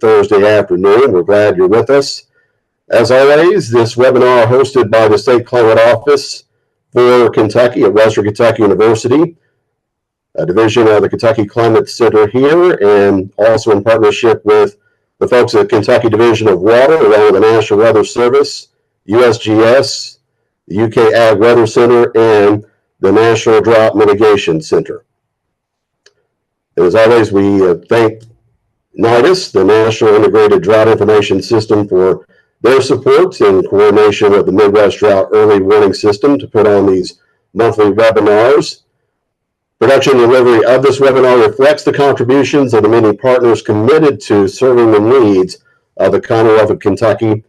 Thursday afternoon. We're glad you're with us. As always, this webinar hosted by the State Climate Office for Kentucky at Western Kentucky University, a division of the Kentucky Climate Center here, and also in partnership with the folks at Kentucky Division of Water, along with the National Weather Service, USGS, the UK Ag Weather Center, and the National Drought Mitigation Center. And as always, we thank NIDIS, the National Integrated Drought Information System, for their support in coordination with the Midwest Drought Early Warning System to put on these monthly webinars. Production and delivery of this webinar reflects the contributions of the many partners committed to serving the needs of the Commonwealth of Kentucky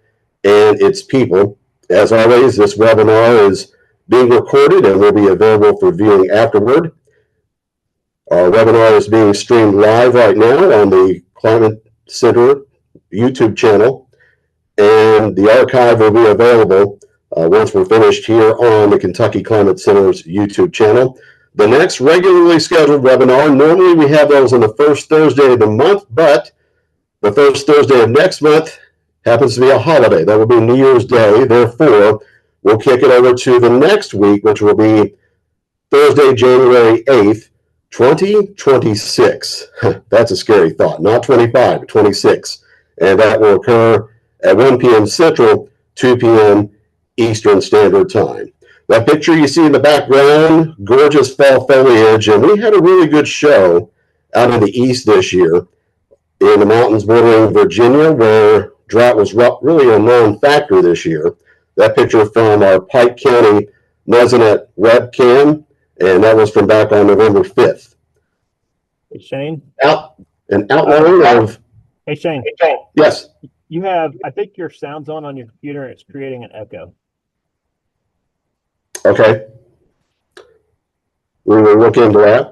and its people. As always, this webinar is being recorded and will be available for viewing afterward. Our webinar is being streamed live right now on the Climate Center YouTube channel, and the archive will be available once we're finished here on the Kentucky Climate Center's YouTube channel. The next regularly scheduled webinar, normally we have those on the first Thursday of the month, but the first Thursday of next month happens to be a holiday. That will be New Year's Day. Therefore, we'll kick it over to the next week, which will be Thursday, January 8th, 2026. That's a scary thought. Not 25, but 26. And that will occur at 1 p.m. Central, 2 p.m. Eastern Standard Time. That picture you see in the background, gorgeous fall foliage, and we had a really good show out in the east this year in the mountains bordering Virginia, where drought was really a non-factor this year. That picture from our Pike County Mesonet webcam, and that was from back on November 5th. Hey, Shane. An outline of... Hey, Shane. Yes. You have, I think your sound's on your computer, and it's creating an echo. Okay. We will look into that.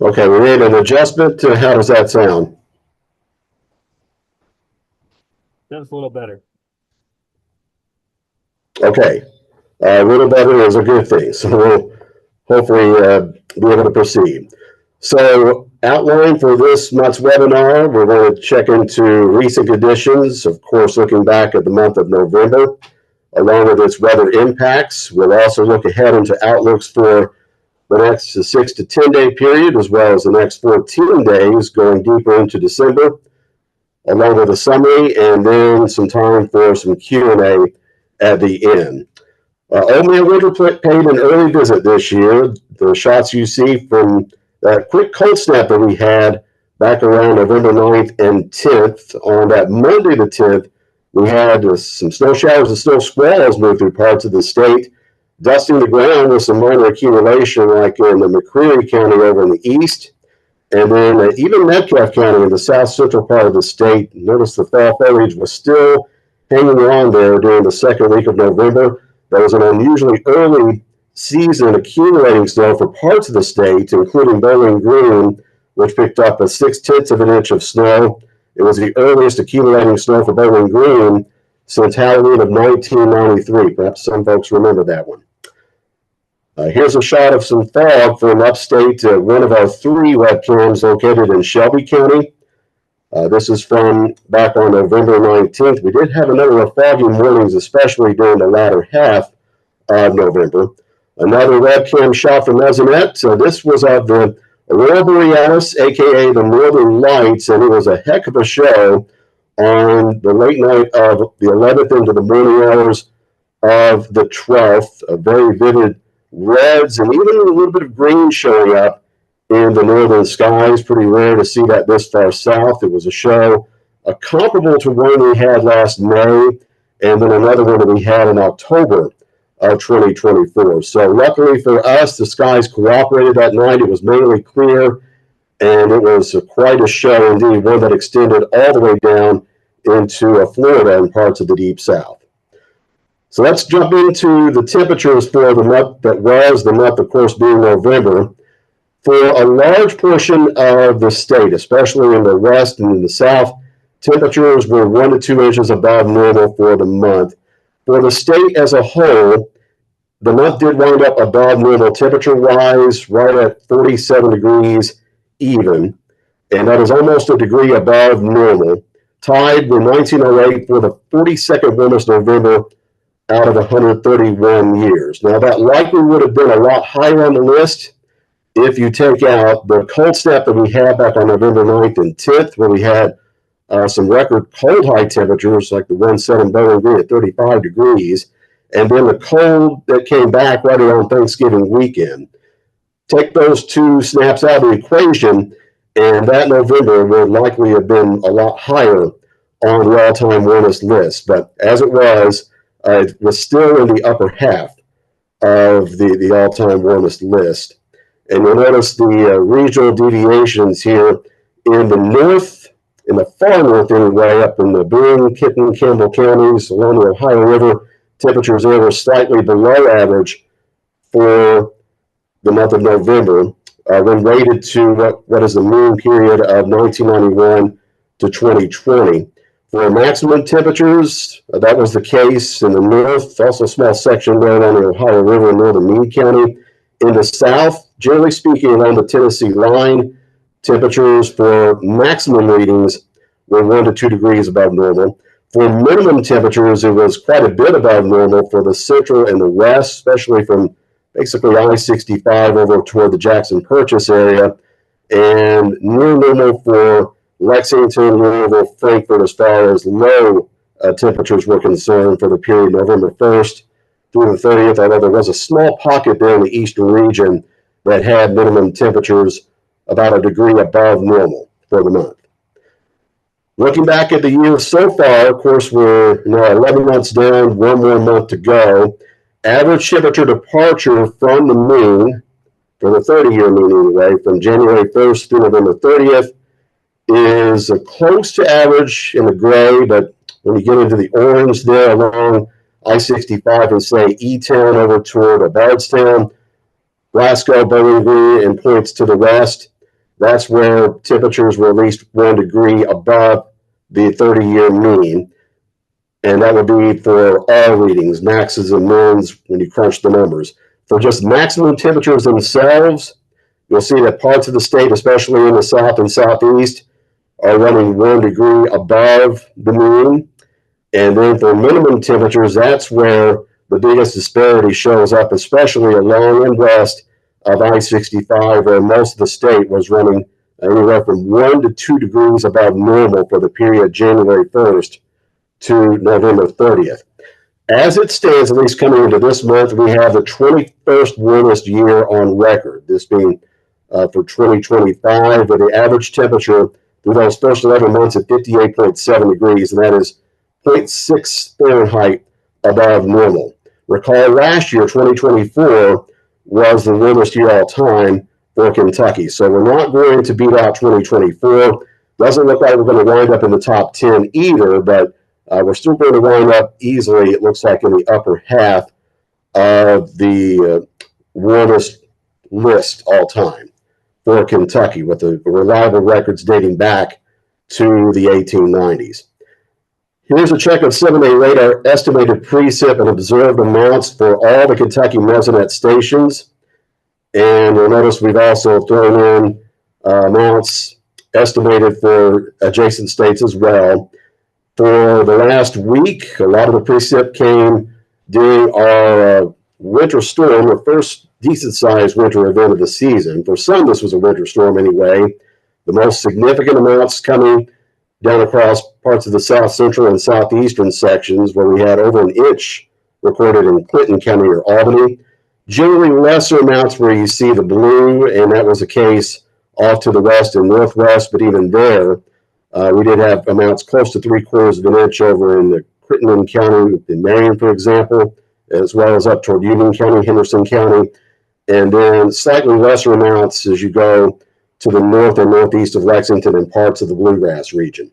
Okay, we made an adjustment. How does that sound? Sounds a little better. Okay, a little better is a good thing. So we'll hopefully be able to proceed. So outline for this month's webinar, we're going to check into recent conditions, of course, looking back at the month of November, along with its weather impacts. We'll also look ahead into outlooks for the next 6 to 10 day period, as well as the next 14 days, going deeper into December, along with a summary, and then some time for some Q&A at the end. Old Man Winter paid an early visit this year. The shots you see from that quick cold snap that we had back around November 9th and 10th. On that Monday the 10th, we had some snow showers and snow squalls move through parts of the state, dusting the ground with some minor accumulation like in the McCreary County over in the east, and then even Metcalfe County in the south central part of the state. Notice the fall foliage was still hanging on there during the second week of November. There was an unusually early season accumulating snow for parts of the state, including Bowling Green, which picked up a 0.6 of an inch of snow. It was the earliest accumulating snow for Bowling Green since Halloween of 1993. Perhaps some folks remember that one. Here's a shot of some fog from upstate, one of our 3 webcams located in Shelby County. This is from back on November 19th. We did have a number of foggy mornings, especially during the latter half of November. Another webcam shot from Mesonet. So this was of the Aurora Borealis, aka the Northern Lights, and it was a heck of a show on the late night of the 11th into the morning hours of the 12th. A very vivid reds and even a little bit of green showing up in the northern skies. Pretty rare to see that this far south. It was a show comparable to one we had last May, and then another one that we had in October of 2024. So luckily for us, the skies cooperated that night. It was mainly clear, and it was quite a show indeed, one that extended all the way down into Florida and parts of the Deep South. So let's jump into the temperatures for the month that was, the month, of course, being November. For a large portion of the state, especially in the west and in the south, temperatures were 1 to 2 inches above normal for the month. For the state as a whole, the month did wind up above normal temperature-wise, right at 47 degrees even, and that is almost a degree above normal, tied with 1908 for the 42nd warmest November out of 131 years. Now, that likely would have been a lot higher on the list if you take out the cold snap that we had back on November 9th and 10th, where we had some record cold high temperatures, like the one set in Bowling Green at 35 degrees, and then the cold that came back right around Thanksgiving weekend. Take those two snaps out of the equation, and that November would likely have been a lot higher on the all-time warmest list. But as it was still in the upper half of the all-time warmest list. And you'll notice the regional deviations here in the north, in the far north anyway, up in the Boone, Kitten, Campbell counties along the Ohio River. Temperatures there were slightly below average for the month of November when weighted to what is the mean period of 1991 to 2020. For maximum temperatures, that was the case in the north, also a small section there along the Ohio River in northern Meade County. In the south, generally speaking, along the Tennessee line, temperatures for maximum readings were 1 to 2 degrees above normal. For minimum temperatures, it was quite a bit above normal for the central and the west, especially from basically I-65 over toward the Jackson Purchase area, and near normal for Lexington, Louisville, Frankfort, as far as low temperatures were concerned for the period November 1st through the 30th, although there was a small pocket there in the eastern region that had minimum temperatures about a degree above normal for the month. Looking back at the year so far, of course, we're 11 months down, one more month to go. Average temperature departure from the moon, for the 30-year moon anyway, from January 1st through November 30th, is close to average in the gray, but when you get into the orange there along I-65 and say E-Town over toward Bardstown, Glasgow, Bowling Green, and points to the west, that's where temperatures were at least 1 degree above the 30-year mean. And that would be for all readings, maxes and mins, when you crunch the numbers. For just maximum temperatures themselves, you'll see that parts of the state, especially in the south and southeast, are running 1 degree above the mean. And then for minimum temperatures, that's where the biggest disparity shows up, especially along and west of I-65, where most of the state was running anywhere from 1 to 2 degrees above normal for the period January 1st to November 30th. As it stands, at least coming into this month, we have the 21st warmest year on record, this being for 2025, with the average temperature through those first 11 months at 58.7 degrees, and that is 0.6 Fahrenheit above normal. Recall last year, 2024, was the warmest year all time for Kentucky. So we're not going to beat out 2024. Doesn't look like we're going to wind up in the top 10 either, but we're still going to wind up easily, it looks like, in the upper half of the warmest list all time for Kentucky, with the reliable records dating back to the 1890s. Here's a check of 7-day radar estimated precip and observed amounts for all the Kentucky Mesonet stations. And you'll notice we've also thrown in amounts estimated for adjacent states as well. For the last week, a lot of the precip came during our winter storm, the first decent-sized winter event of the season. For some, this was a winter storm anyway. The most significant amounts coming down across parts of the south central and southeastern sections, where we had over 1 inch recorded in Clinton County or Albany. Generally lesser amounts where you see the blue, and that was the case off to the west and northwest, but even there, We did have amounts close to 3/4 of an inch over in the Crittenden County in Marion, for example, as well as up toward Union County, Henderson County, and then slightly lesser amounts as you go to the north and northeast of Lexington and parts of the Bluegrass region.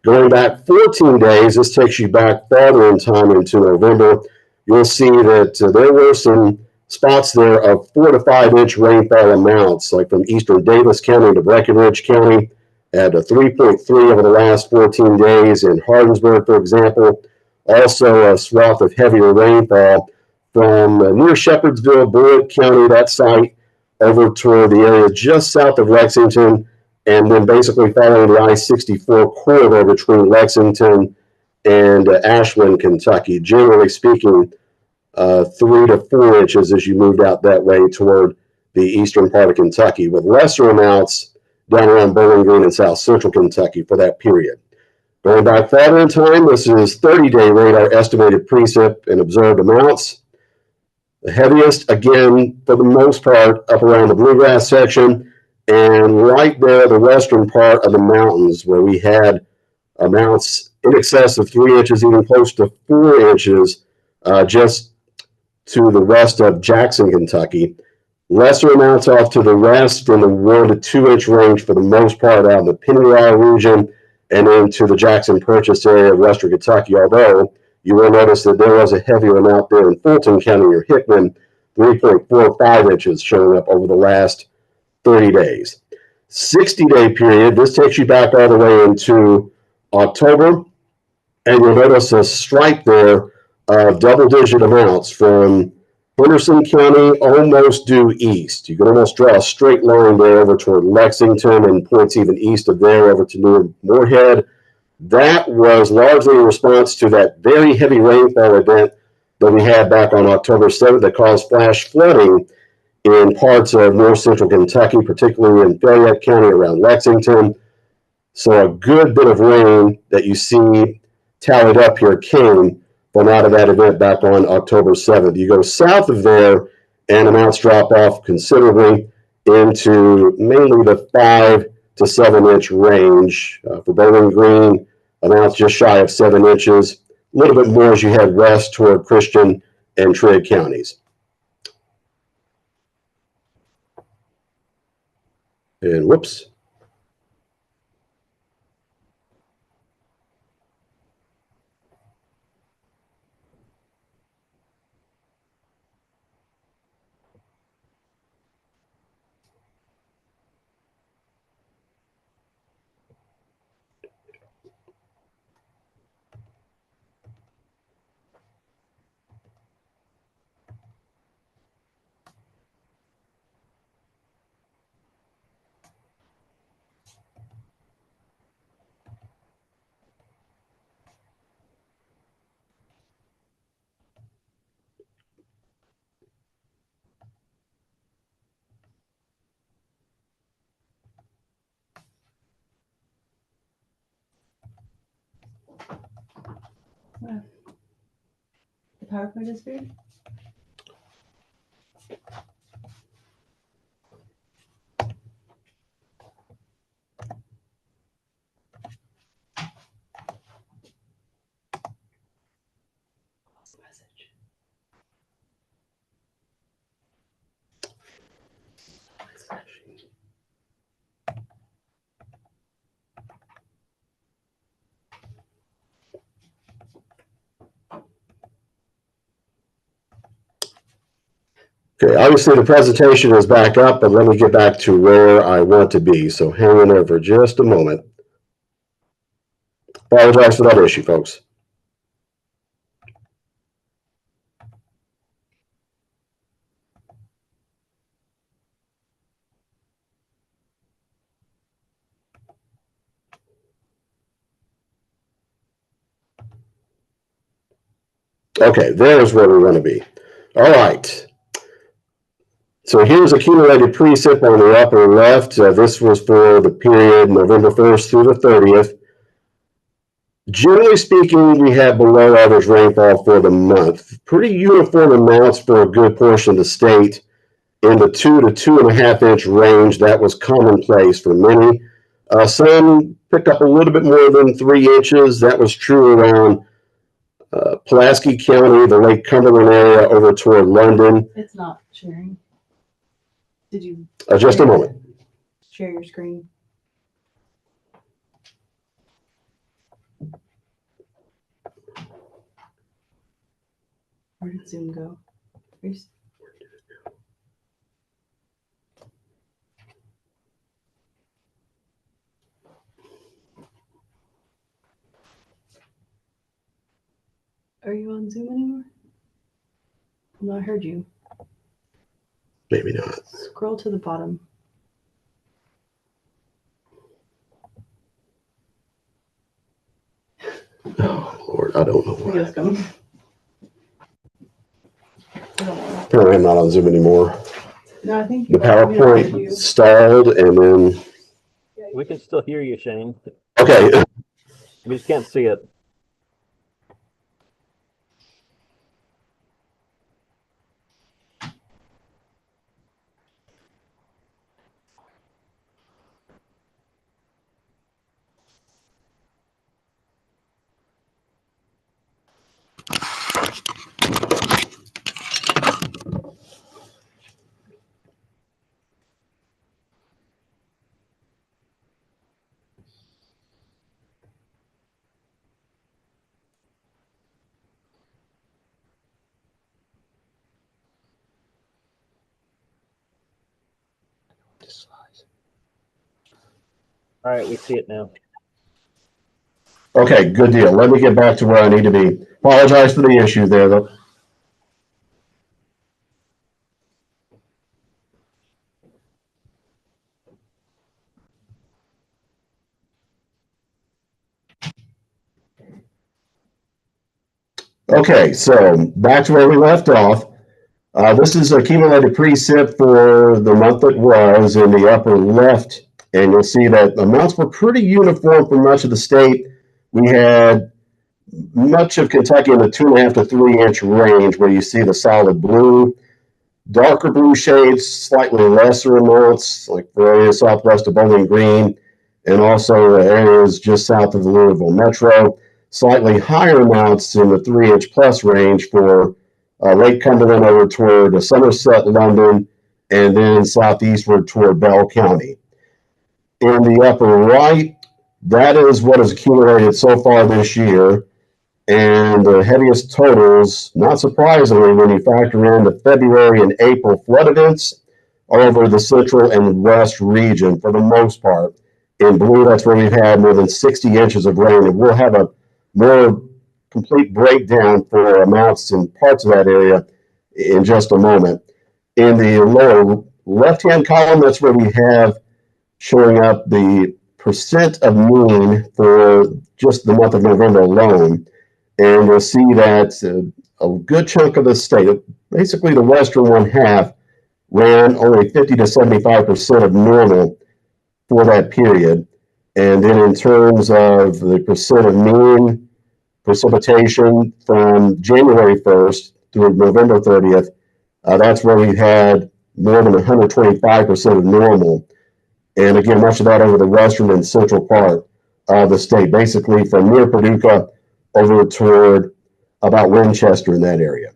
Going back 14 days, this takes you back farther in time into November. You'll see that there were some spots there of 4 to 5 inch rainfall amounts, like from eastern Davis County to Breckinridge County, at a 3.3 over the last 14 days in Hardinsburg, for example. Also a swath of heavier rainfall from near Shepherdsville, Bullitt County, that site, over toward the area just south of Lexington, and then basically following the I-64 corridor between Lexington and Ashland, Kentucky. Generally speaking, 3 to 4 inches as you moved out that way toward the eastern part of Kentucky, with lesser amounts down around Bowling Green and south central Kentucky for that period. Going back farther in time, this is 30-day radar estimated precip and observed amounts. The heaviest, again, for the most part, up around the Bluegrass section, and right there, the western part of the mountains, where we had amounts in excess of 3 inches, even close to 4 inches, just to the west of Jackson, Kentucky. Lesser amounts off to the west in the 1 to 2 inch range for the most part out of the Pennyroyal region and into the Jackson Purchase area of western Kentucky, although you will notice that there was a heavier amount there in Fulton County or Hickman, 3.45 inches showing up over the last 30 days. 60-day period, this takes you back all the way into October, and you'll notice a stripe there of double-digit amounts from Henderson County almost due east. You can almost draw a straight line there over toward Lexington and points even east of there over to New Moorhead. That was largely in response to that very heavy rainfall event that we had back on October 7th that caused flash flooding in parts of north central Kentucky, particularly in Fayette County around Lexington. So a good bit of rain that you see tallied up here came from out of that event back on October 7th. You go south of there and amounts drop off considerably into mainly the 5 to 7 inch range. For Bowling Green, amounts just shy of 7 inches, a little bit more as you head west toward Christian and Trigg counties. And whoops. Wow. The PowerPoint is great. Okay, obviously the presentation is back up, but let me get back to where I want to be. So hang in there for just a moment. Apologize for that issue, folks. Okay, there's where we want to be. All right. So here's accumulated precip on the upper left. This was for the period November 1st through the 30th. Generally speaking, we had below average rainfall for the month. Pretty uniform amounts for a good portion of the state in the 2 to 2.5 inch range. That was commonplace for many. Some picked up a little bit more than 3 inches. That was true around Pulaski County, the Lake Cumberland area over toward London. It's not sharing. Did you Just a moment. share your screen? Where did Zoom go? Are you on Zoom anymore? No, I heard you. Maybe not. Scroll to the bottom. Oh, Lord, I don't know I guess why. go. Apparently I'm not on Zoom anymore. No, I think The PowerPoint you. stalled and then, We can still hear you, Shane. okay. We just can't see it. All right, we see it now. Okay, good deal. Let me get back to where I need to be. Apologize for the issue there, though. Okay, so back to where we left off. This is accumulated precip for the month that was in the upper left, and you'll see that amounts were pretty uniform for much of the state. We had much of Kentucky in the 2.5 to 3 inch range, where you see the solid blue. Darker blue shades, slightly lesser amounts, like for areas southwest of Bowling Green, and also areas just south of the Louisville Metro. Slightly higher amounts in the 3 inch plus range for Lake Cumberland over toward Somerset, London, and then southeastward toward Bell County. In the upper right, that is what has accumulated so far this year. And the heaviest totals, not surprisingly, when you factor in the February and April flood events, are over the central and west region for the most part. In blue, that's where we've had more than 60 inches of rain, and we'll have a more complete breakdown for amounts in parts of that area in just a moment. In the lower left-hand column, that's where we have showing up the percent of mean for just the month of November alone. And you'll see that a good chunk of the state, basically the western 1/2, ran only 50 to 75% of normal for that period. And then in terms of the percent of mean precipitation from January 1st through November 30th, that's where we've had more than 125% of normal. And again, much of that over the western and central part of the state, basically from near Paducah over toward about Winchester in that area.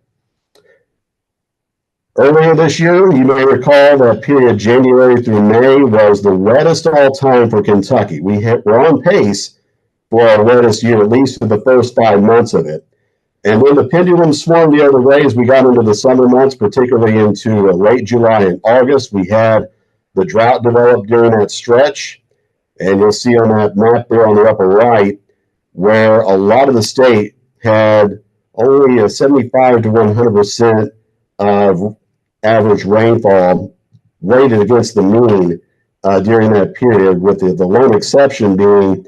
Earlier this year, you may recall that period January through May was the wettest all time for Kentucky. We're on pace for our wettest year, at least for the first 5 months of it. And then the pendulum swung the other way as we got into the summer months, particularly into late July and August. We had the drought develop during that stretch. And you'll see on that map there on the upper right, where a lot of the state had only a 75 to 100% of average rainfall weighted against the mean during that period, with the lone exception being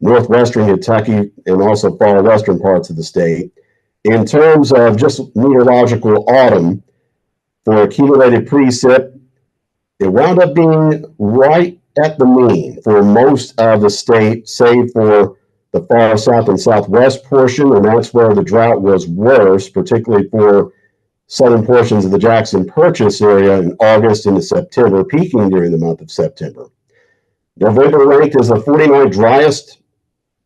northwestern Kentucky and also far western parts of the state. In terms of just meteorological autumn, for accumulated precip, it wound up being right at the mean for most of the state, save for the far south and southwest portion, and that's where the drought was worse, particularly for southern portions of the Jackson Purchase area in August into September, peaking during the month of September. November ranked as the 49th driest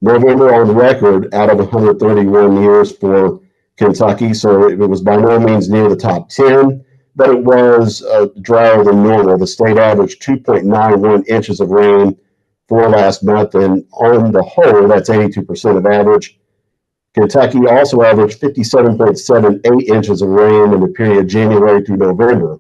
November on record out of 131 years for Kentucky. So it was by no means near the top 10, but it was drier than normal. The state averaged 2.91 inches of rain for last month, and on the whole, that's 82% of average. Kentucky also averaged 57.78 inches of rain in the period January through November,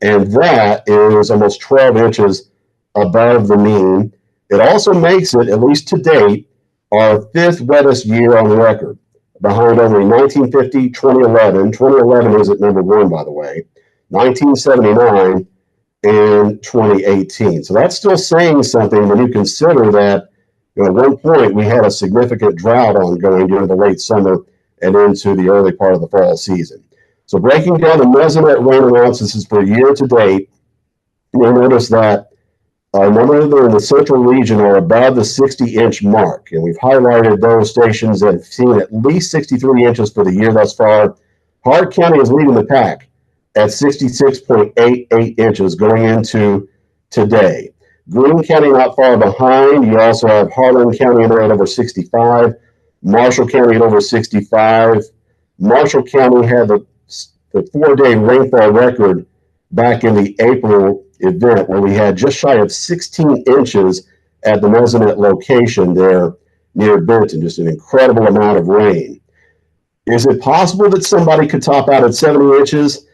and that is almost 12 inches above the mean. It also makes it, at least to date, our fifth wettest year on record, behind only 1950, 2011. 2011 is at number one, by the way, 1979, and 2018. So that's still saying something when you consider that, at one point we had a significant drought ongoing during the late summer and into the early part of the fall season. So breaking down the measurement rain analysis for year to date, you'll notice that a number that are in the central region are above the 60-inch mark, and we've highlighted those stations that have seen at least 63 inches for the year thus far. Hart County is leading the pack at 66.88 inches going into today. Greene County not far behind. You also have Harlan County there at over 65, Marshall County at over 65. Marshall County had the 4-day rainfall record back in the April event where we had just shy of 16 inches at the measurement location there near Benton. Just an incredible amount of rain. Is it possible that somebody could top out at 70 inches?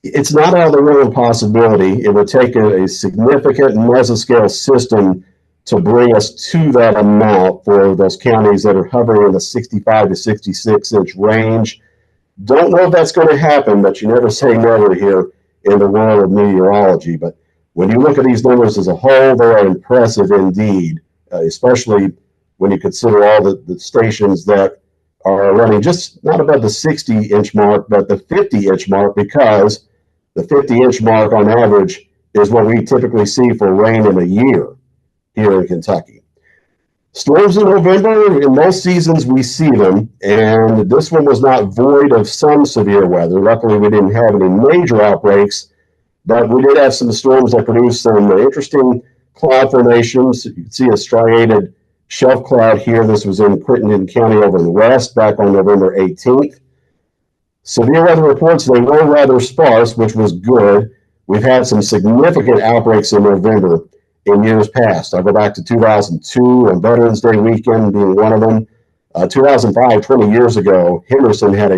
It's not out of the realm of possibility. It would take a significant mesoscale system to bring us to that amount for those counties that are hovering in the 65 to 66 inch range. Don't know if that's going to happen, but you never say never here in the world of meteorology. But when you look at these numbers as a whole, they are impressive indeed, especially when you consider all the stations that are running just not above the 60-inch mark, but the 50-inch mark, because the 50-inch mark on average is what we typically see for rain in a year here in Kentucky. Storms in November, in most seasons we see them, and this one was not void of some severe weather. Luckily, we didn't have any major outbreaks, but we did have some storms that produced some interesting cloud formations. You can see a striated shelf cloud here. This was in Crittenden County over in the west back on November 18th. Severe weather reports, they were rather sparse, which was good. We've had some significant outbreaks in November in years past. I'll go back to 2002 on Veterans Day weekend being one of them. 2005, 20 years ago, Henderson had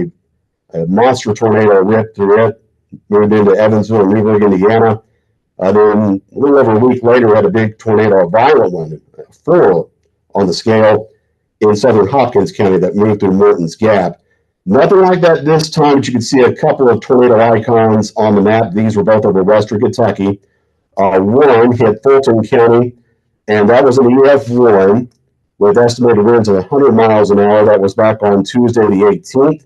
a monster tornado rip through it, moved into Evansville and Newburgh, Indiana. Then a little over a week later, had a big tornado, a violent one, 4 on the scale in southern Hopkins County that moved through Morton's Gap. Nothing like that this time, but you can see a couple of tornado icons on the map. These were both over western Kentucky. One hit Fulton County, and that was an EF1 with estimated winds of 100 miles an hour. That was back on Tuesday the 18th.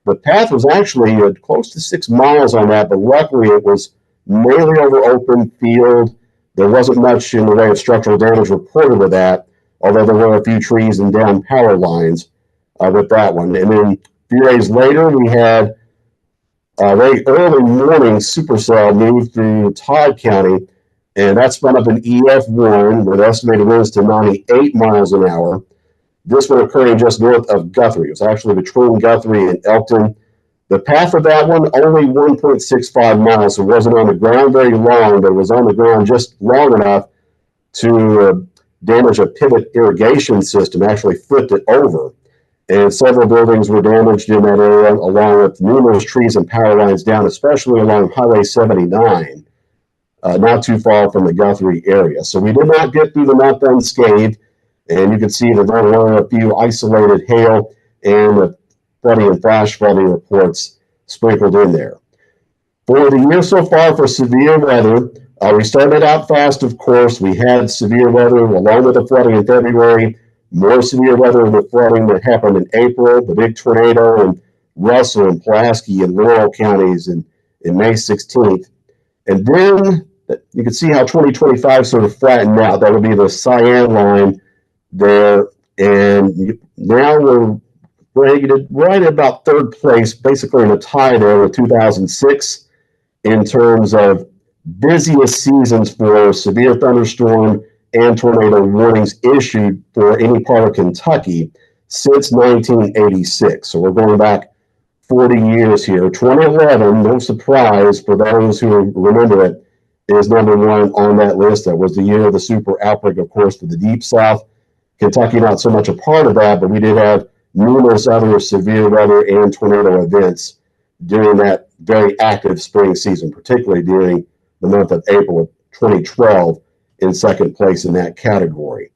The path was actually close to 6 miles on that, but luckily it was mainly over open field. There wasn't much in the way of structural damage reported with that, although there were a few trees and down power lines with that one. And then a few days later, we had a very early morning supercell move through Todd County, and that spun up an EF1 with estimated winds to 98 miles an hour. This one occurring just north of Guthrie. It was actually between Guthrie and Elkton. The path for that one, only 1.65 miles. So it wasn't on the ground very long, but it was on the ground just long enough to damage a pivot irrigation system, actually flipped it over. And several buildings were damaged in that area, along with numerous trees and power lines down, especially along Highway 79, not too far from the Guthrie area. So we did not get through the month unscathed, and you can see that there were a few isolated hail and flooding and flash flooding reports sprinkled in there. For the year so far for severe weather, we started out fast, of course. We had severe weather along with the flooding in February. More severe weather and the flooding that happened in April, the big tornado in Russell and Pulaski and Laurel counties in May 16th. And then you can see how 2025 sort of flattened out. That would be the cyan line there. And now we're rated right at about third place, basically in a tie there with 2006 in terms of busiest seasons for severe thunderstorm and tornado warnings issued for any part of Kentucky since 1986. So we're going back 40 years here. 2011, no surprise for those who remember it, is number one on that list. That was the year of the super outbreak, of course, for the Deep South. Kentucky, not so much a part of that, but we did have numerous other severe weather and tornado events during that very active spring season, particularly during the month of April of 2012, in second place in that category.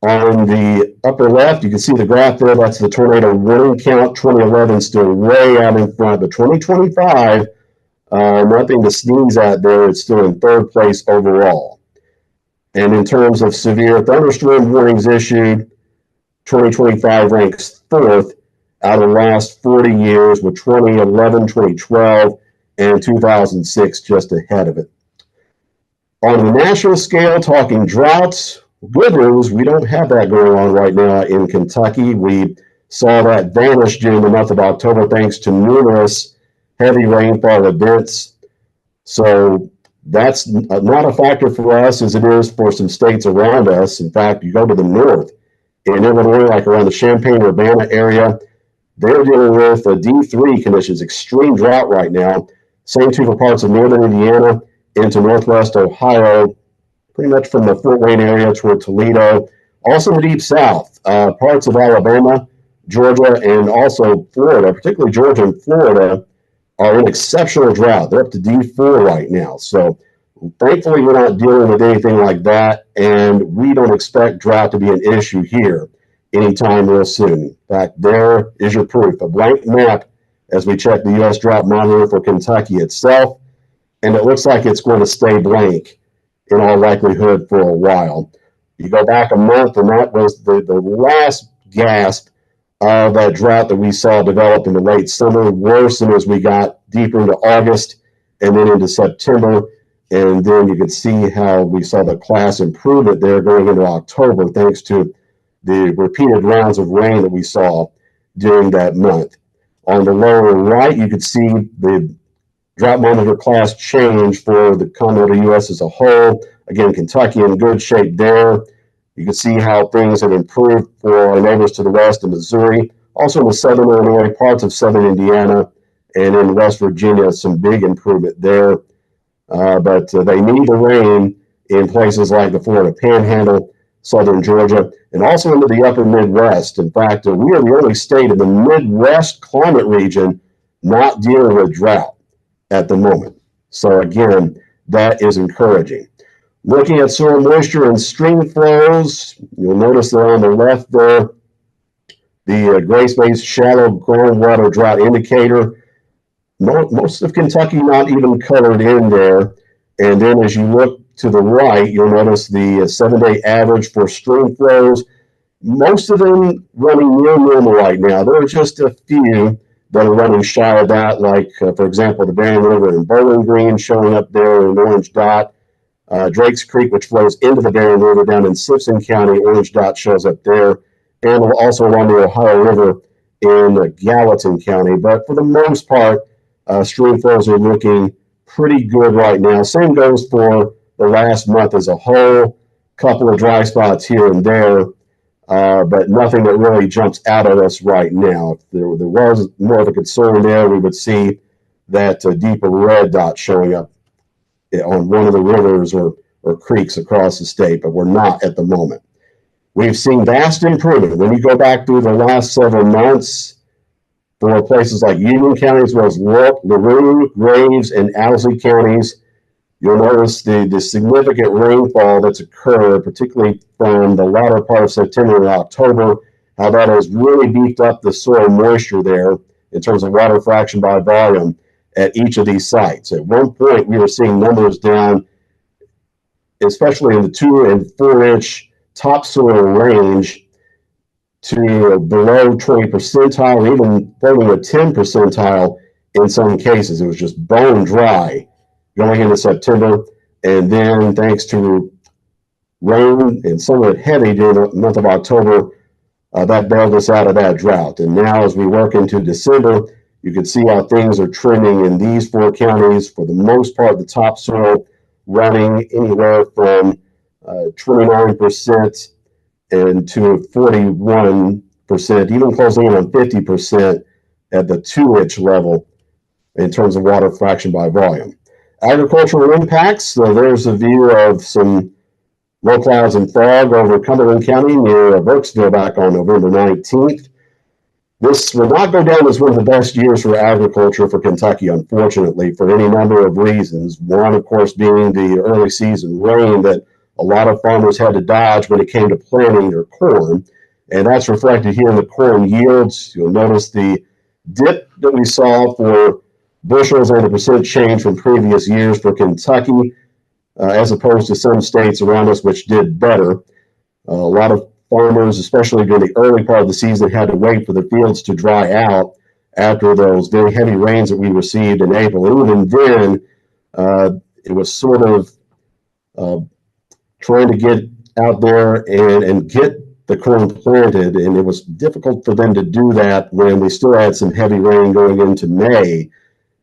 On the upper left, you can see the graph there. That's the tornado warning count. 2011 still way out in front, but 2025, nothing to sneeze at there. It's still in third place overall. And in terms of severe thunderstorm warnings issued, 2025 ranks fourth out of the last 40 years, with 2011, 2012, and 2006 just ahead of it. On the national scale, talking droughts, good news, we don't have that going on right now in Kentucky. We saw that vanish during the month of October thanks to numerous heavy rainfall events. So that's not a factor for us as it is for some states around us. In fact, you go to the north in Illinois, like around the Champaign-Urbana area, they're dealing with D3 conditions, extreme drought right now. Same too for parts of northern Indiana into northwest Ohio, pretty much from the Fort Wayne area toward Toledo. Also the Deep South, parts of Alabama, Georgia, and also Florida, particularly Georgia and Florida, are in exceptional drought. They're up to D4 right now. So thankfully, we're not dealing with anything like that, and we don't expect drought to be an issue here anytime real soon. In fact, there is your proof, a blank map as we check the U.S. Drought Monitor for Kentucky itself, and it looks like it's going to stay blank in all likelihood for a while. You go back a month, and that was the last gasp of that drought that we saw develop in the late summer, worsened as we got deeper into August and then into September. And then you could see how we saw the class improvement there going into October, thanks to the repeated rounds of rain that we saw during that month. On the lower right, you could see the drought monitor class change for the continental U.S. as a whole. Again, Kentucky in good shape there. You can see how things have improved for our neighbors to the west in Missouri. Also in the southern Illinois, parts of southern Indiana, and in West Virginia, some big improvement there. But they need the rain in places like the Florida Panhandle, southern Georgia, and also into the upper Midwest. In fact, we are the only state in the Midwest climate region not dealing with drought at the moment. So again, that is encouraging. Looking at soil moisture and stream flows, you'll notice that on the left there, the gray space shallow groundwater drought indicator. Most of Kentucky not even colored in there. And then as you look to the right, you'll notice the 7-day average for stream flows. Most of them running near normal right now. There are just a few that are running shy of that, like, for example, the Barron River in Bowling Green showing up there in an orange dot. Drake's Creek, which flows into the Barron River down in Simpson County, orange dot shows up there. And also along the Ohio River in Gallatin County. But for the most part, stream flows are looking pretty good right now. Same goes for the last month as a whole. Couple of dry spots here and there, but nothing that really jumps out at us right now. If there was more of a concern there, we would see that deeper red dot showing up on one of the rivers or creeks across the state, but we're not at the moment. We've seen vast improvement. When you go back through the last several months, for places like Union County, as well as LaRue, Graves, and Owsley counties, you'll notice the significant rainfall that's occurred, particularly from the latter part of September and October, how that has really beefed up the soil moisture there in terms of water fraction by volume at each of these sites. At one point, we were seeing numbers down, especially in the 2 and 4 inch topsoil range, to below 20 percentile, even below a 10 percentile in some cases. It was just bone dry going into September, and then thanks to rain and somewhat heavy during the month of October, that bailed us out of that drought. And now as we work into December, you can see how things are trending in these 4 counties. For the most part, the topsoil running anywhere from 29% and to 41%, even closing in on 50% at the 2-inch level in terms of water fraction by volume. Agricultural impacts, so there's a view of some low clouds and fog over Cumberland County near Burkesville back on November 19th. This will not go down as one of the best years for agriculture for Kentucky, unfortunately, for any number of reasons. One, of course, being the early season rain that a lot of farmers had to dodge when it came to planting their corn. And that's reflected here in the corn yields. You'll notice the dip that we saw for bushels and the percent change from previous years for Kentucky, as opposed to some states around us which did better. A lot of farmers, especially during the early part of the season, had to wait for the fields to dry out after those very heavy rains that we received in April. And even then, it was sort of trying to get out there and get the corn planted, and it was difficult for them to do that when we still had some heavy rain going into May,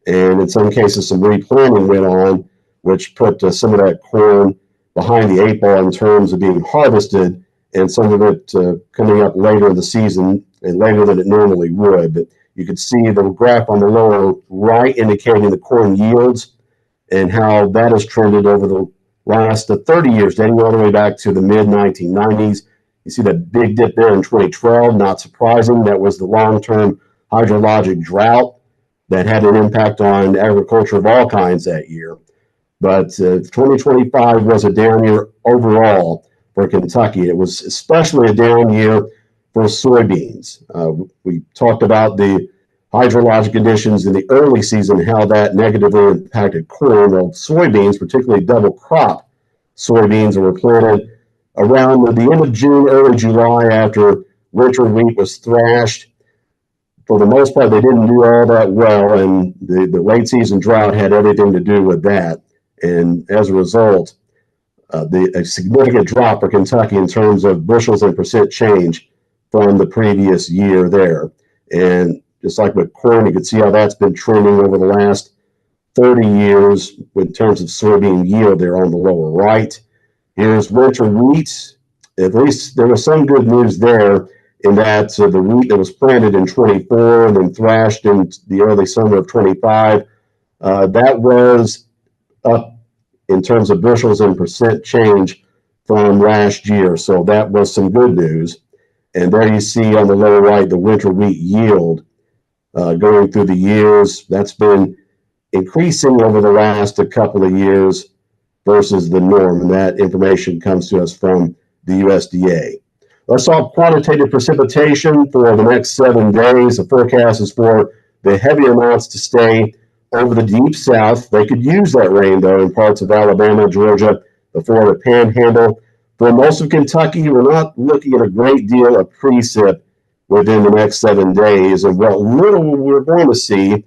and in some cases some replanting went on, which put some of that corn behind the 8 ball in terms of being harvested, and some of it coming up later in the season and later than it normally would. But you can see the graph on the lower right indicating the corn yields and how that has trended over the last 30 years, dating all the way back to the mid-1990s. You see that big dip there in 2012, not surprising. That was the long-term hydrologic drought that had an impact on agriculture of all kinds that year. But 2025 was a down year overall for Kentucky. It was especially a down year for soybeans. We talked about the hydrologic conditions in the early season, how that negatively impacted corn. Well, soybeans, particularly double crop soybeans, that were planted around the end of June, early July, after winter wheat was thrashed. For the most part, they didn't do all that well, and the late season drought had everything to do with that. And as a result, a significant drop for Kentucky in terms of bushels and percent change from the previous year there. And just like with corn, you can see how that's been trending over the last 30 years in terms of soybean yield there on the lower right. Here's winter wheat. At least there was some good news there in that the wheat that was planted in 24 and then thrashed in the early summer of 25, that was up in terms of bushels and percent change from last year. So that was some good news. And there you see on the lower right the winter wheat yield going through the years. That's been increasing over the last couple of years versus the norm. And that information comes to us from the USDA. Let's talk quantitative precipitation for the next 7 days. The forecast is for the heavier amounts to stay over the deep south. They could use that rain, though, in parts of Alabama, Georgia, the Florida Panhandle. For most of Kentucky, we're not looking at a great deal of precip within the next 7 days. And what little we're going to see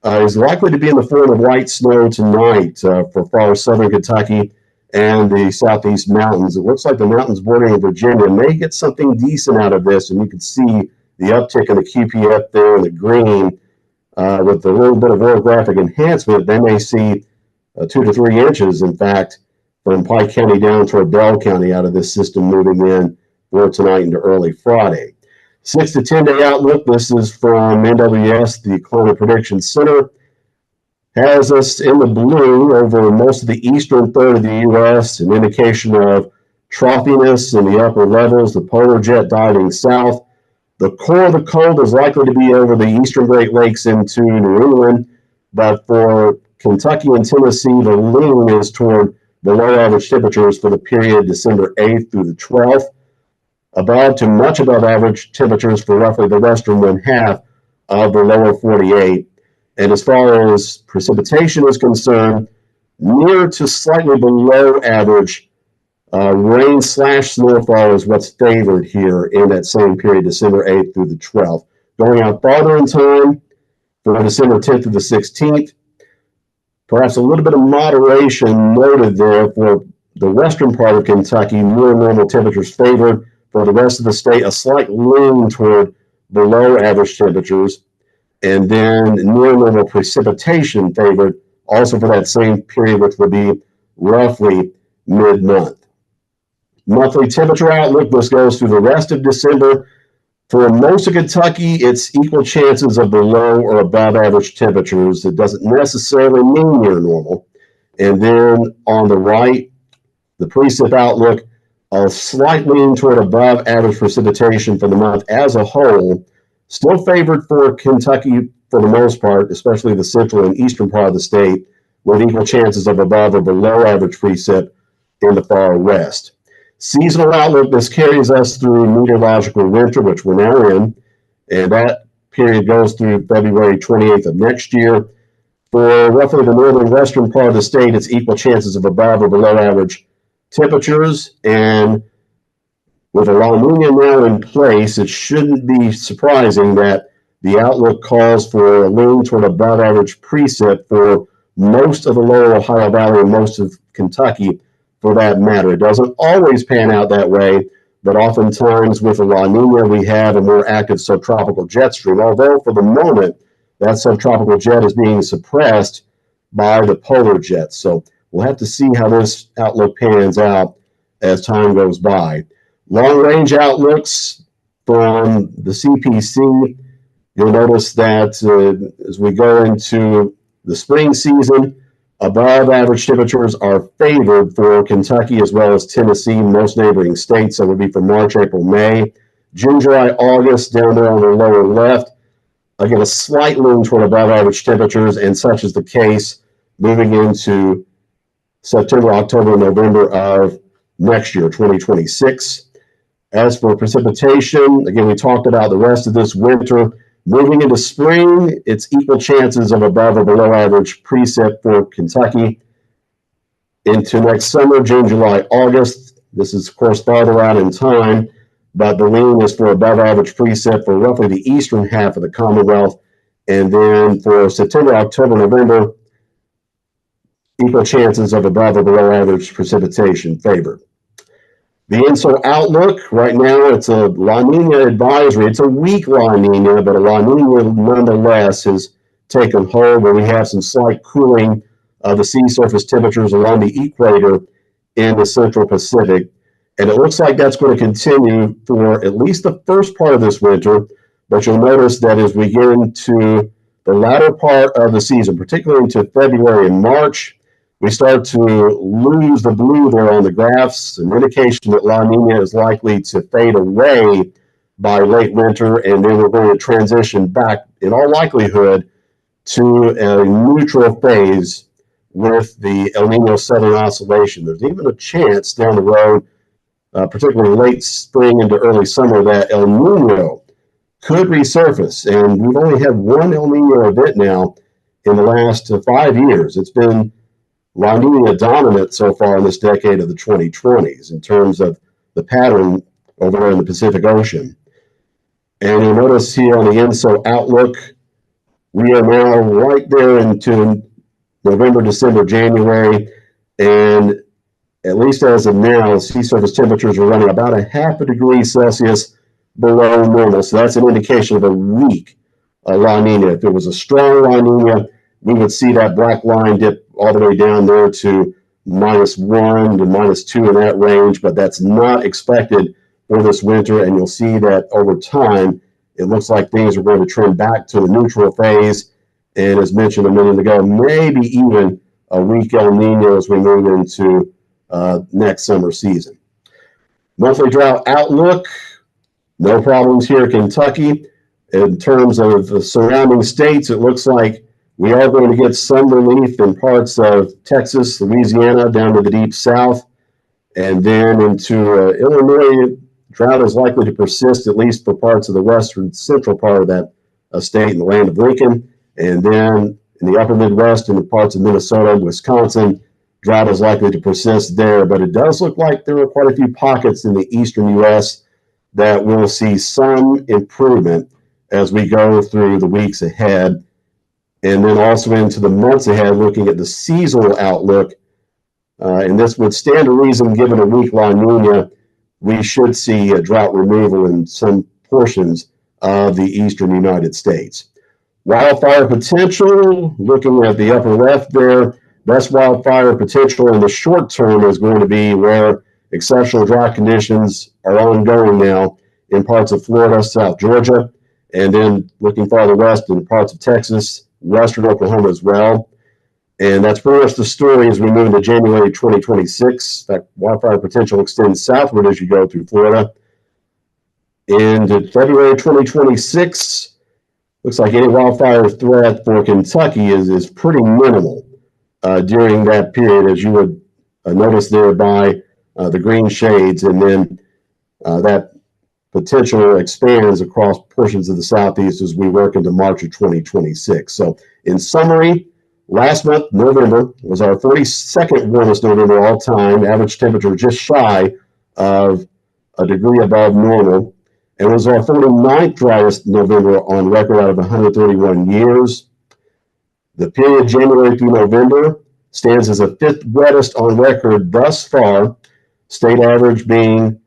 is likely to be in the form of light snow tonight for far southern Kentucky and the southeast mountains. It looks like the mountains bordering Virginia may get something decent out of this, and you can see the uptick in the QPF there in the green. With a little bit of orographic enhancement, they may see 2 to 3 inches, in fact, from Pike County down toward Bell County out of this system moving in for tonight into early Friday. 6 to 10 day outlook. This is from NWS, the Climate Prediction Center. Has us in the blue over most of the eastern third of the U.S., an indication of troughiness in the upper levels, the polar jet diving south. The core of the cold is likely to be over the eastern Great Lakes into New England, but for Kentucky and Tennessee, the lean is toward below average temperatures for the period December 8th through the 12th, above to much above average temperatures for roughly the western one half of the lower 48. And as far as precipitation is concerned, near to slightly below average rain / snowfall is what's favored here in that same period, December 8th through the 12th. Going out farther in time, for December 10th through the 16th, perhaps a little bit of moderation noted there for the western part of Kentucky, more normal temperatures favored. For the rest of the state, a slight lean toward below average temperatures, and then near normal precipitation favored also for that same period, which would be roughly mid-month. Monthly temperature outlook. This goes through the rest of December. For most of Kentucky, it's equal chances of below or above average temperatures. It doesn't necessarily mean near normal. And then on the right, the precip outlook, a slight lean toward above average precipitation for the month as a whole. Still favored for Kentucky for the most part, especially the central and eastern part of the state, with equal chances of above or below average precip in the far west. Seasonal outlook, this carries us through meteorological winter, which we're now in, and that period goes through February 28th of next year. For roughly the northern western part of the state, it's equal chances of above or below average temperatures, and with a La Nina now in place, it shouldn't be surprising that the outlook calls for a lean toward above average precip for most of the lower Ohio Valley and most of Kentucky, for that matter. It doesn't always pan out that way, but oftentimes with a La Nina, we have a more active subtropical jet stream, although for the moment, that subtropical jet is being suppressed by the polar jets. So we'll have to see how this outlook pans out as time goes by. Long-range outlooks from the CPC, you'll notice that as we go into the spring season, above average temperatures are favored for Kentucky as well as Tennessee, most neighboring states. That would be for March, April, May. June, July, August, down there on the lower left. Again, a slight lean toward above average temperatures, and such is the case moving into September, October, November of next year, 2026. As for precipitation, again, we talked about the rest of this winter. Moving into spring, it's equal chances of above or below average precip for Kentucky. Into next summer, June, July, August. This is, of course, farther out in time, but the lean is for above average precip for roughly the eastern half of the Commonwealth. And then for September, October, November, equal chances of above or below average precipitation favored. The INSO outlook, right now, it's a La Nina advisory. It's a weak La Nina, but a La Nina nonetheless has taken hold, where we have some slight cooling of the sea surface temperatures along the equator in the central Pacific. And it looks like that's going to continue for at least the first part of this winter. But you'll notice that as we get into the latter part of the season, particularly into February and March, we start to lose the blue there on the graphs, an indication that La Nina is likely to fade away by late winter, and then we're going to transition back, in all likelihood, to a neutral phase with the El Nino Southern Oscillation. There's even a chance down the road, particularly late spring into early summer, that El Nino could resurface, and we've only had one El Nino event now in the last 5 years. It's been La Nina dominant so far in this decade of the 2020s in terms of the pattern over there in the Pacific Ocean. And you'll notice here on the INSO outlook, we are now right there into November, December, January, and at least as of now, sea surface temperatures are running about a half a degree Celsius below normal. So that's an indication of a weak La Nina. If it was a strong La Nina, we would see that black line dip all the way down there to -1 to -2 in that range, but that's not expected for this winter. And you'll see that over time, it looks like things are going to trend back to the neutral phase. And as mentioned a minute ago, maybe even a weak El Nino as we move into next summer season. Monthly drought outlook, no problems here in Kentucky. In terms of the surrounding states, it looks like we are going to get some relief in parts of Texas, Louisiana, down to the deep south, and then into Illinois. Drought is likely to persist at least for parts of the western central part of that state in the land of Lincoln, and then in the upper Midwest and the parts of Minnesota and Wisconsin, drought is likely to persist there. But it does look like there are quite a few pockets in the eastern U.S. that will see some improvement as we go through the weeks ahead. And then also into the months ahead, looking at the seasonal outlook, and this would stand to reason given a weak La Nina, we should see a drought removal in some portions of the eastern United States. Wildfire potential, looking at the upper left there, best wildfire potential in the short term is going to be where exceptional drought conditions are ongoing now in parts of Florida, South Georgia, and then looking farther west in parts of Texas, western Oklahoma as well. And that's pretty much the story as we move into January 2026. That wildfire potential extends southward as you go through Florida. Into February 2026, looks like any wildfire threat for Kentucky is pretty minimal during that period, as you would notice there by the green shades. And then that potential expands across portions of the Southeast as we work into March of 2026. So in summary, last month, November, was our 42nd warmest November all time, average temperature just shy of a degree above normal. It was our 49th driest November on record out of 131 years. The period January through November stands as the fifth wettest on record thus far, state average being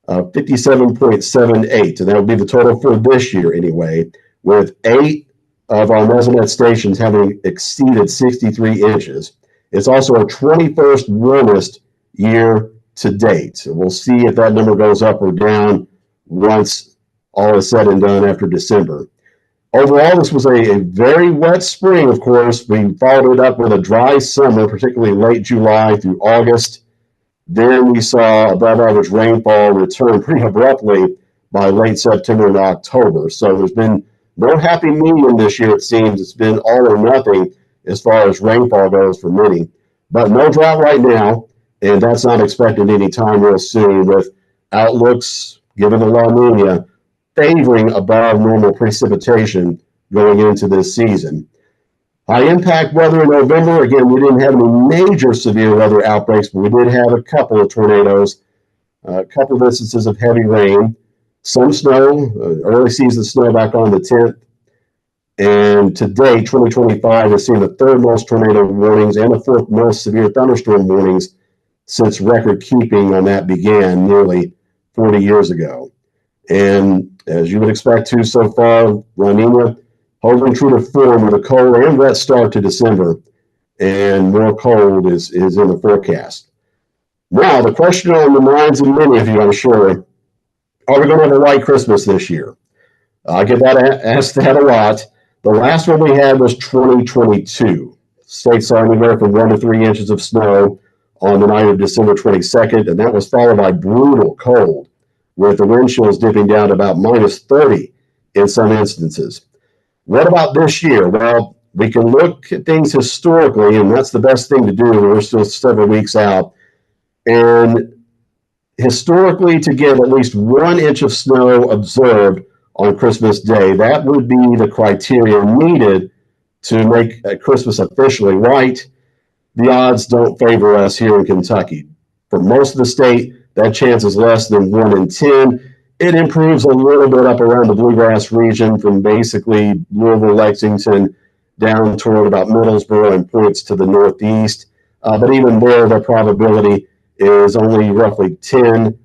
57.78, and that would be the total for this year anyway, with 8 of our measurement stations having exceeded 63 inches. It's also our 21st warmest year to date. So we'll see if that number goes up or down once all is said and done after December. Overall, this was a very wet spring, of course. We followed it up with a dry summer, particularly late July through August. Then we saw above average rainfall return pretty abruptly by late September and October. So there's been no happy medium this year, it seems. It's been all or nothing as far as rainfall goes for many. But no drought right now, and that's not expected anytime real soon, with outlooks, given the La Nina, favoring above normal precipitation going into this season. High impact weather in November. Again, we didn't have any major severe weather outbreaks, but we did have a couple of tornadoes, a couple of instances of heavy rain, some snow, early season snow back on the 10th. And today, 2025 has seen the third most tornado warnings and the fourth most severe thunderstorm warnings since record keeping on that began nearly 40 years ago. And as you would expect to so far, La Nina holding true to form with a cold and wet start to December, and more cold is in the forecast. Now, the question on the minds of many of you, I'm sure, are we going to have a white Christmas this year? I get asked that a lot. The last one we had was 2022. States saw anywhere from 1 to 3 inches of snow on the night of December 22nd, and that was followed by brutal cold, with the wind chills dipping down to about minus 30 in some instances. What about this year? Well, we can look at things historically, and that's the best thing to do. We're still several weeks out. And historically, to get at least 1 inch of snow observed on Christmas Day, that would be the criteria needed to make Christmas officially white. The odds don't favor us here in Kentucky. For most of the state, that chance is less than 1 in 10. It improves a little bit up around the Bluegrass region from basically Louisville, Lexington, down toward about Middlesboro and points to the northeast. But even there, the probability is only roughly 10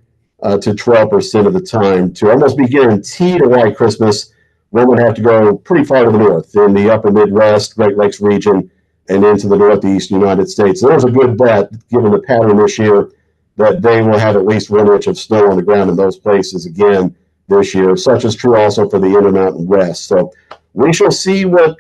to 12% of the time. To almost be guaranteed a white Christmas, one would have to go pretty far to the north in the upper Midwest, Great Lakes region, and into the Northeast United States. So there's a good bet, given the pattern this year, that they will have at least 1 inch of snow on the ground in those places again this year. Such is true also for the Intermountain West. So we shall see what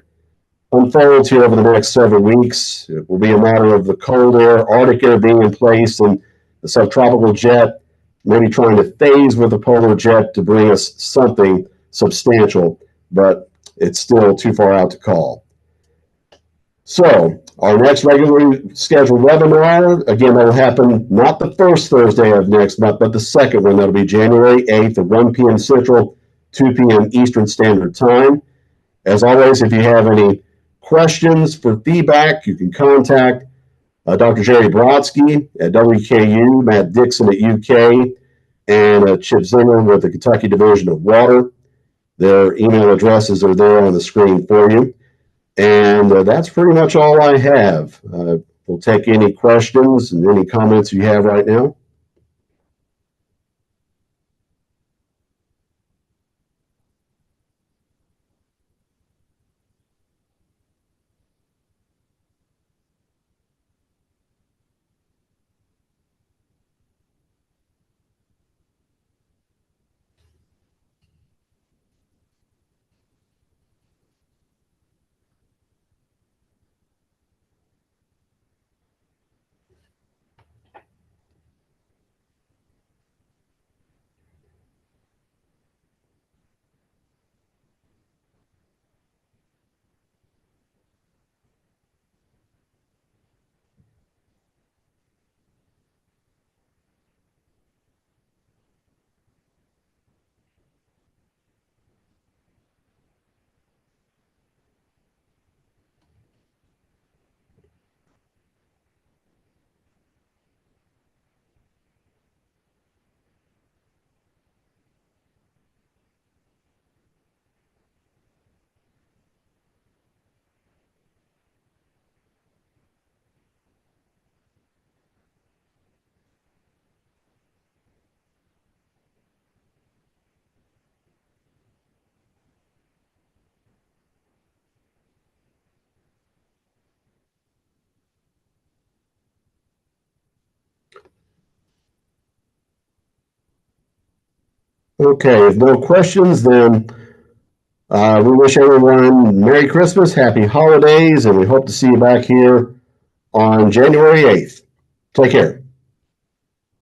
unfolds here over the next several weeks. It will be a matter of the cold air, Arctic air being in place, and the subtropical jet maybe trying to phase with the polar jet to bring us something substantial, but it's still too far out to call. So our next regularly scheduled webinar, again, that will happen not the first Thursday of next month, but the second one. That'll be January 8th at 1 p.m. Central, 2 p.m. Eastern Standard Time. As always, if you have any questions for feedback, you can contact Dr. Jerry Brodsky at WKU, Matt Dixon at UK, and Chip Zimmer with the Kentucky Division of Water. Their email addresses are there on the screen for you. And that's pretty much all I have. We'll take any questions and any comments you have right now. Okay, if no questions, then we wish everyone Merry Christmas, Happy Holidays, and we hope to see you back here on January 8th. Take care.